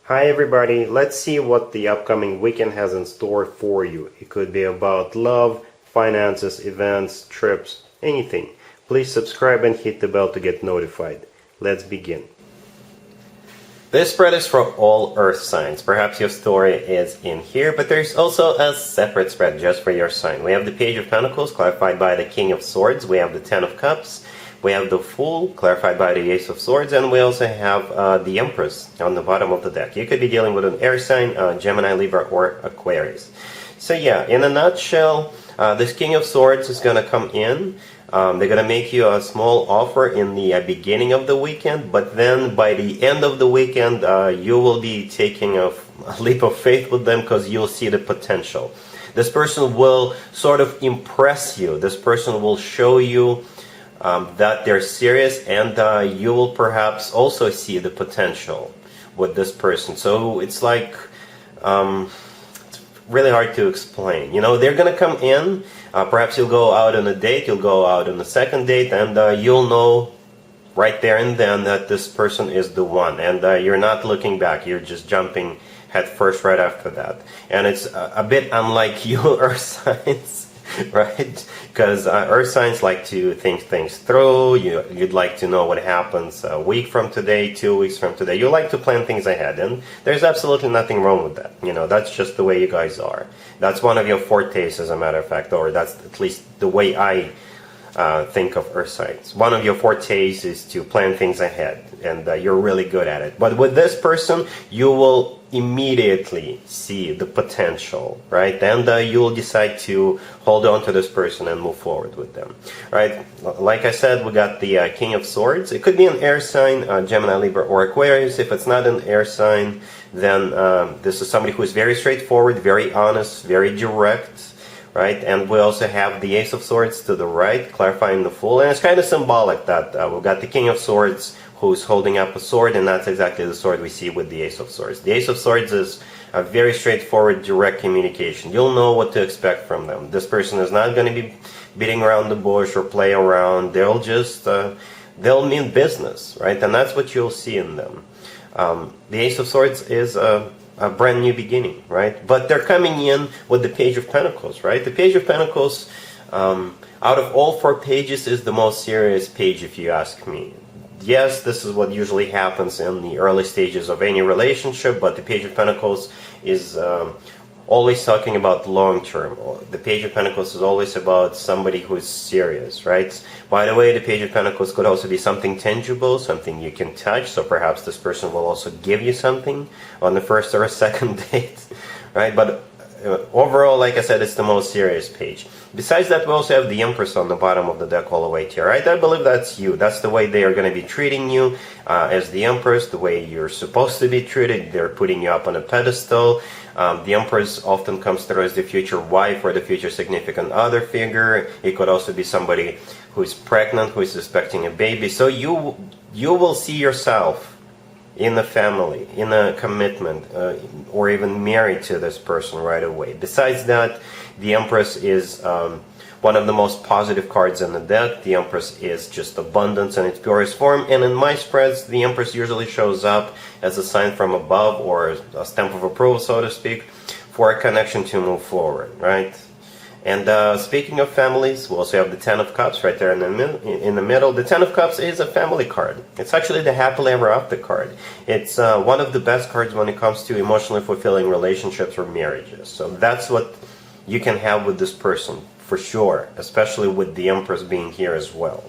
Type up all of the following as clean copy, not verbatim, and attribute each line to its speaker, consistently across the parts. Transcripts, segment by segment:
Speaker 1: Hi everybody, let's see what the upcoming weekend has in store for you. It could be about love, finances, events, trips, anything. Please subscribe and hit the bell to get notified. Let's begin. This spread is for all earth signs. Perhaps your story is in here, but there's also a separate spread just for your sign. We have the Page of Pentacles, clarified by the King of Swords. We have the Ten of Cups. We have the Fool, clarified by the Ace of Swords, and we also have the Empress on the bottom of the deck. You could be dealing with an air sign, Gemini, Libra, or Aquarius. So yeah, in a nutshell, this King of Swords is going to come in. They're going to make you a small offer in the beginning of the weekend, but then by the end of the weekend, you will be taking a leap of faith with them because you'll see the potential. This person will sort of impress you. This person will show you that they're serious, and you will perhaps also see the potential with this person. So it's like, it's really hard to explain. You know, they're gonna come in, perhaps you'll go out on a date, you'll go out on a second date, and you'll know right there and then that this person is the one, and you're not looking back, you're just jumping head first right after that. And it's a bit unlike you, Earth signs. Right? Because earth signs like to think things through. You'd like to know what happens a week from today, 2 weeks from today. You like to plan things ahead, and there's absolutely nothing wrong with that. You know, that's just the way you guys are. That's one of your fortes, as a matter of fact, or that's at least the way I think of earth signs. One of your fortes is to plan things ahead, and you're really good at it. But with this person, you will immediately see the potential, right? And you will decide to hold on to this person and move forward with them, right? Like I said, we got the King of Swords. It could be an air sign, Gemini, Libra, or Aquarius. If it's not an air sign, then this is somebody who is very straightforward, very honest, very direct, right? And we also have the Ace of Swords to the right, clarifying the Fool. And it's kind of symbolic that we've got the King of Swords who's holding up a sword, and that's exactly the sword we see with the Ace of Swords. The Ace of Swords is a very straightforward, direct communication. You'll know what to expect from them. This person is not going to be beating around the bush or play around. They'll just, they'll mean business, right? And that's what you'll see in them. The Ace of Swords is a brand new beginning, right? But they're coming in with the Page of Pentacles, right? The Page of Pentacles, out of all 4 pages, is the most serious page, if you ask me. Yes, this is what usually happens in the early stages of any relationship, but the Page of Pentacles is always talking about long term. The Page of Pentacles is always about somebody who is serious, right? By the way, the Page of Pentacles could also be something tangible, something you can touch, so perhaps this person will also give you something on the first or a second date, right? But overall, like I said, it's the most serious page. Besides that, we also have the Empress on the bottom of the deck all the way here, right? I believe that's you. That's the way they are going to be treating you as the Empress, the way you're supposed to be treated. They're putting you up on a pedestal. The Empress often comes through as the future wife or the future significant other figure. It could also be somebody who is pregnant, who is expecting a baby. So you will see yourself in the family, in a commitment, or even married to this person right away. Besides that, the Empress is one of the most positive cards in the deck. The Empress is just abundance in its purest form, and in my spreads, the Empress usually shows up as a sign from above, or a stamp of approval, so to speak, for a connection to move forward, right? And speaking of families, we also have the Ten of Cups right there in the middle. The Ten of Cups is a family card. It's actually the happily ever after card. It's one of the best cards when it comes to emotionally fulfilling relationships or marriages. So that's what you can have with this person, for sure, especially with the Empress being here as well.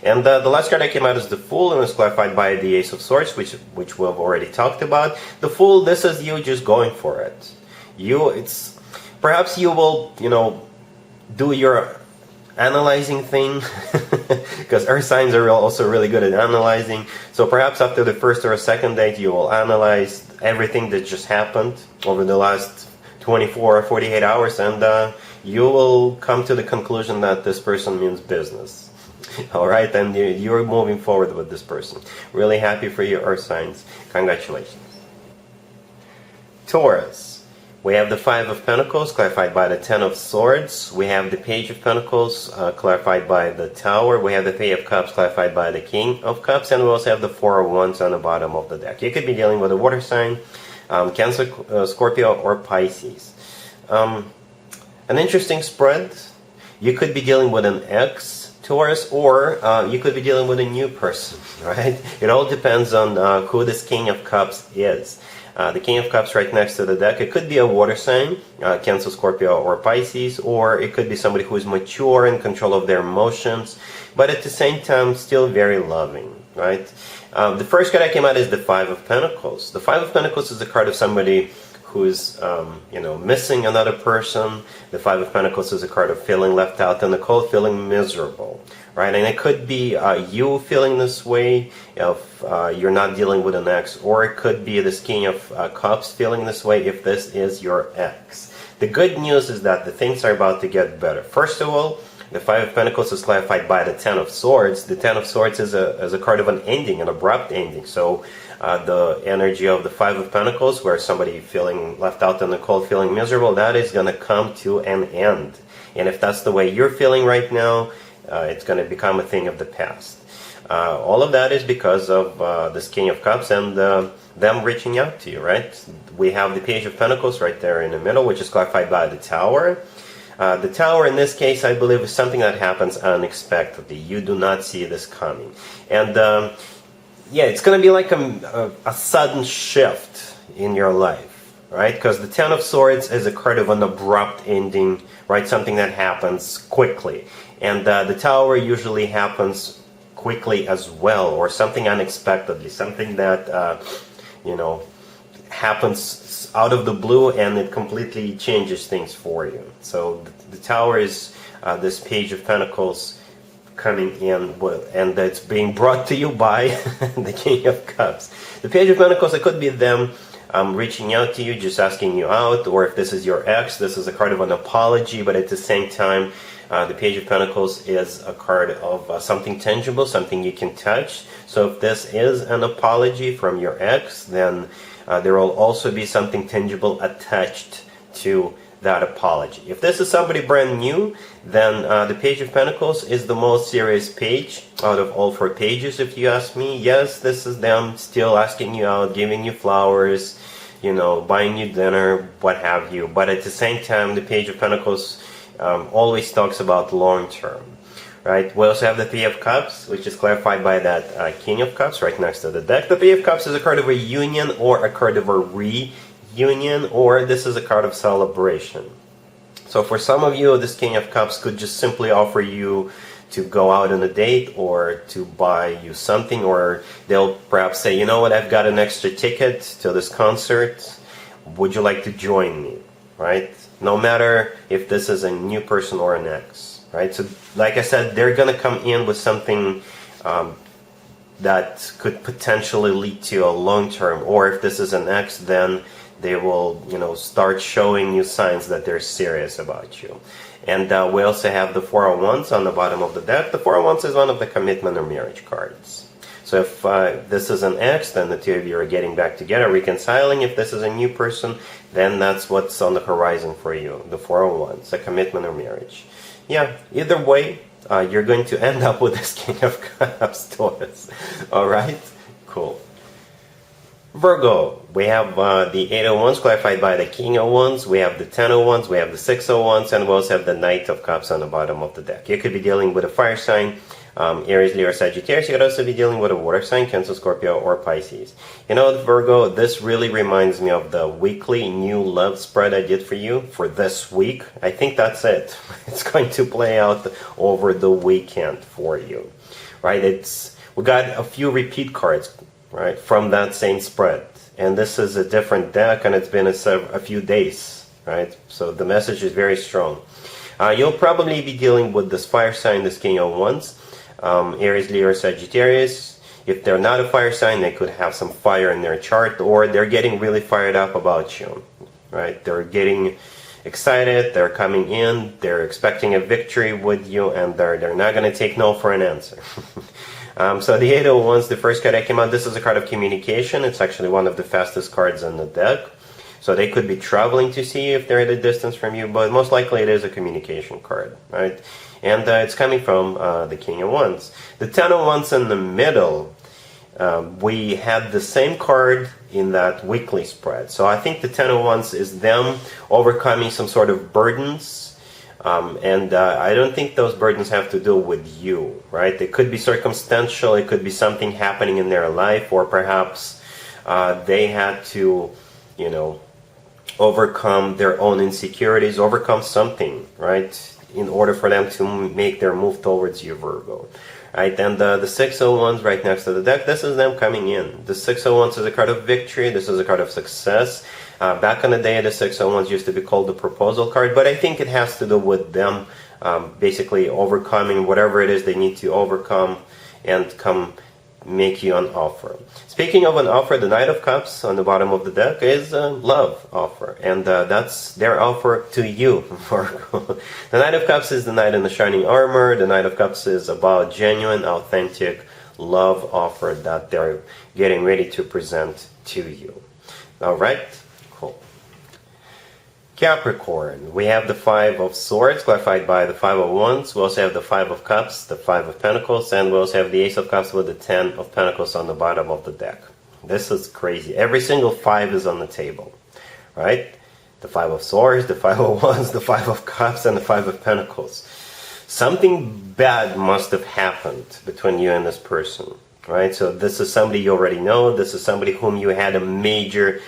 Speaker 1: And the last card that came out is the Fool, and it's clarified by the Ace of Swords, which we've already talked about. The Fool, this is you just going for it. Perhaps you will, you know, do your analyzing thing, because earth signs are also really good at analyzing. So perhaps after the first or second date, you will analyze everything that just happened over the last 24 or 48 hours, and you will come to the conclusion that this person means business. Alright, and you're moving forward with this person. Really happy for you, earth signs. Congratulations. Taurus. We have the Five of Pentacles, clarified by the Ten of Swords. We have the Page of Pentacles, clarified by the Tower. We have the Page of Cups, clarified by the King of Cups. And we also have the Four of Wands on the bottom of the deck. You could be dealing with a water sign, Cancer, Scorpio, or Pisces. An interesting spread. You could be dealing with an ex Taurus, or you could be dealing with a new person, right? It all depends on who this King of Cups is. The King of Cups right next to the deck, it could be a water sign, Cancer, Scorpio, or Pisces, or it could be somebody who is mature, in control of their emotions, but at the same time still very loving, right? The first card that came out is the Five of Pentacles. The Five of Pentacles is a card of somebody who's missing another person. The Five of Pentacles is a card of feeling left out in the cold, feeling miserable, right? And it could be you feeling this way if you're not dealing with an ex, or it could be this King of Cups feeling this way if this is your ex. The good news is that the things are about to get better. First of all, the Five of Pentacles is clarified by the Ten of Swords. The Ten of Swords is a card of an ending, an abrupt ending. So the energy of the Five of Pentacles, where somebody feeling left out in the cold, feeling miserable, that is going to come to an end. And if that's the way you're feeling right now, it's going to become a thing of the past. All of that is because of this King of Cups and them reaching out to you, right? We have the Page of Pentacles right there in the middle, which is clarified by the Tower. The Tower in this case, I believe, is something that happens unexpectedly. You do not see this coming. And yeah, it's going to be like a sudden shift in your life, right? Because the Ten of Swords is a card of an abrupt ending, right? Something that happens quickly. And the Tower usually happens quickly as well, or something unexpectedly, something that, happens out of the blue and it completely changes things for you. So the Tower is this Page of Pentacles coming in, and it's being brought to you by the King of Cups. The Page of Pentacles, it could be them reaching out to you, just asking you out, or if this is your ex, this is a card of an apology, but at the same time, the Page of Pentacles is a card of something tangible, something you can touch. So if this is an apology from your ex, then there will also be something tangible attached to that apology. If this is somebody brand new, then the Page of Pentacles is the most serious page out of all 4 pages, if you ask me. Yes, this is them still asking you out, giving you flowers, buying you dinner, what have you. But at the same time, the Page of Pentacles always talks about long term, right? We also have the Three of Cups, which is clarified by that King of Cups right next to the deck. The Three of Cups is a card of a union, or a card of a reunion, or this is a card of celebration. So for some of you, this King of Cups could just simply offer you to go out on a date, or to buy you something, or they'll perhaps say, you know what, I've got an extra ticket to this concert, would you like to join me, right? No matter if this is a new person or an ex, right? So like I said, they're going to come in with something that could potentially lead to a long term, or if this is an ex, then they will, start showing you signs that they're serious about you. And we also have the Four of Wands on the bottom of the deck. The Four of Wands is one of the commitment or marriage cards. So if this is an ex, then the two of you are getting back together, reconciling. If this is a new person, then that's what's on the horizon for you, the Four of Wands, a commitment or marriage. Yeah, either way, you're going to end up with this King of Cups, Taurus. All right? Cool. Virgo, we have the Eight of Wands clarified by the King of Wands. We have the Ten of Wands. We have the Six of Wands. And we also have the Knight of Cups on the bottom of the deck. You could be dealing with a fire sign, Aries, Leo, Sagittarius. You could also be dealing with a water sign, Cancer, Scorpio, or Pisces. Virgo, this really reminds me of the weekly new love spread I did for you for this week. I think that's it. It's going to play out over the weekend for you, right? We got a few repeat cards, right, from that same spread. And this is a different deck, and it's been a few days, right? So the message is very strong. You'll probably be dealing with this fire sign, this King of Wands. Aries, Leo, Sagittarius. If they're not a fire sign, they could have some fire in their chart, or they're getting really fired up about you, right? They're getting excited, they're coming in, they're expecting a victory with you, and they're not going to take no for an answer. So the Eight of Wands, the first card that came out, this is a card of communication. It's actually one of the fastest cards on the deck. So they could be traveling to see you if they're at a distance from you, but most likely it is a communication card, right? And it's coming from the King of Wands. The Ten of Wands in the middle, we had the same card in that weekly spread. So I think the Ten of Wands is them overcoming some sort of burdens, and I don't think those burdens have to do with you, right? It could be circumstantial, it could be something happening in their life, or perhaps they had to, you know, overcome their own insecurities, overcome something, right, in order for them to make their move towards you, Virgo. Right, and the Six of Wands right next to the deck, this is them coming in. The Six of Wands is a card of victory, this is a card of success. Back in the day, the Six of Wands used to be called the proposal card, but I think it has to do with them basically overcoming whatever it is they need to overcome and come make you an offer. Speaking of an offer, the Knight of Cups on the bottom of the deck is a love offer, and that's their offer to you, Virgo. The Knight of Cups is the knight in the shining armor. The Knight of Cups is about genuine, authentic love offer that they're getting ready to present to you. All right, cool. Capricorn, we have the Five of Swords, clarified by the Five of Wands. We also have the Five of Cups, the Five of Pentacles, and we also have the Ace of Cups with the Ten of Pentacles on the bottom of the deck. This is crazy. Every single five is on the table, right? The Five of Swords, the Five of Wands, the Five of Cups, and the Five of Pentacles. Something bad must have happened between you and this person. Right, so this is somebody you already know. This is somebody whom you had a major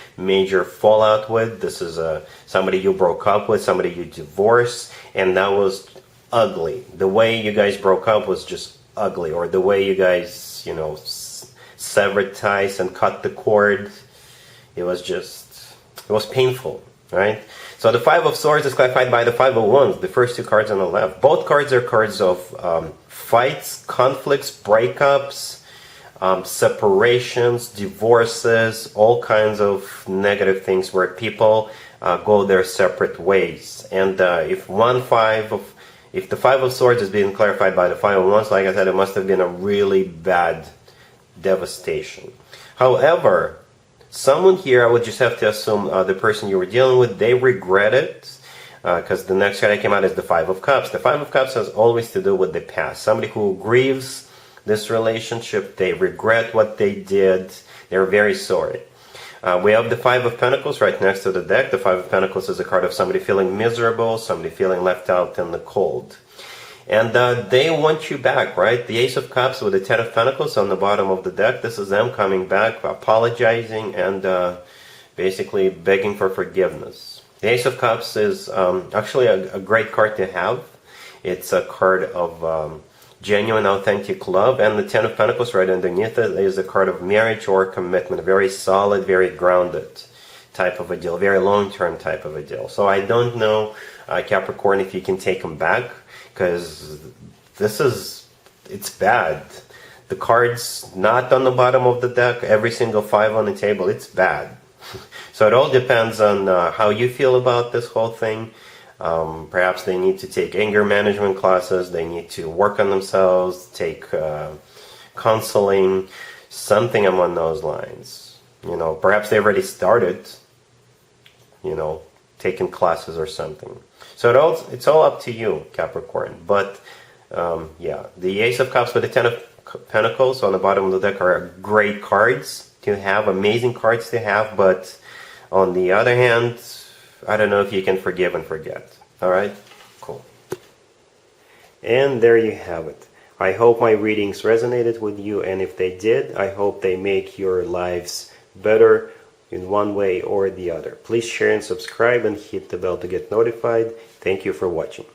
Speaker 1: fallout with. This is somebody you broke up with, somebody you divorced, and that was ugly. The way you guys broke up was just ugly, or the way you guys, you know, severed ties and cut the cord. It was painful, right? So the Five of Swords is clarified by the Five of Wands, the first two cards on the left. Both cards are cards of fights, conflicts, breakups, separations, divorces, all kinds of negative things where people go their separate ways. And if the Five of Swords is being clarified by the Five of Wands, like I said, it must have been a really bad devastation. However, someone here, I would just have to assume the person you were dealing with, they regret it, because the next card that came out is the Five of Cups. The Five of Cups has always to do with the past. Somebody who grieves this relationship, they regret what they did, they're very sorry. We have the Five of Pentacles right next to the deck. The Five of Pentacles is a card of somebody feeling miserable, somebody feeling left out in the cold. And they want you back, right? The Ace of Cups with the Ten of Pentacles on the bottom of the deck. This is them coming back, apologizing, and basically begging for forgiveness. The Ace of Cups is actually a great card to have. It's a card of genuine, authentic love, and the Ten of Pentacles right underneath it is a card of marriage or commitment, a very solid, very grounded type of a deal, very long-term type of a deal. So I don't know, Capricorn, if you can take them back, because it's bad. The cards not on the bottom of the deck, every single five on the table, it's bad. So it all depends on how you feel about this whole thing. Perhaps they need to take anger management classes, they need to work on themselves, take counseling, something along those lines. You know, perhaps they already started, you know, taking classes or something. So it's all up to you, Capricorn. But yeah, the Ace of Cups with the Ten of Pentacles on the bottom of the deck are great cards to have, amazing cards to have, but on the other hand, I don't know if you can forgive and forget. Alright? Cool. And there you have it. I hope my readings resonated with you, and if they did, I hope they make your lives better in one way or the other. Please share and subscribe and hit the bell to get notified. Thank you for watching.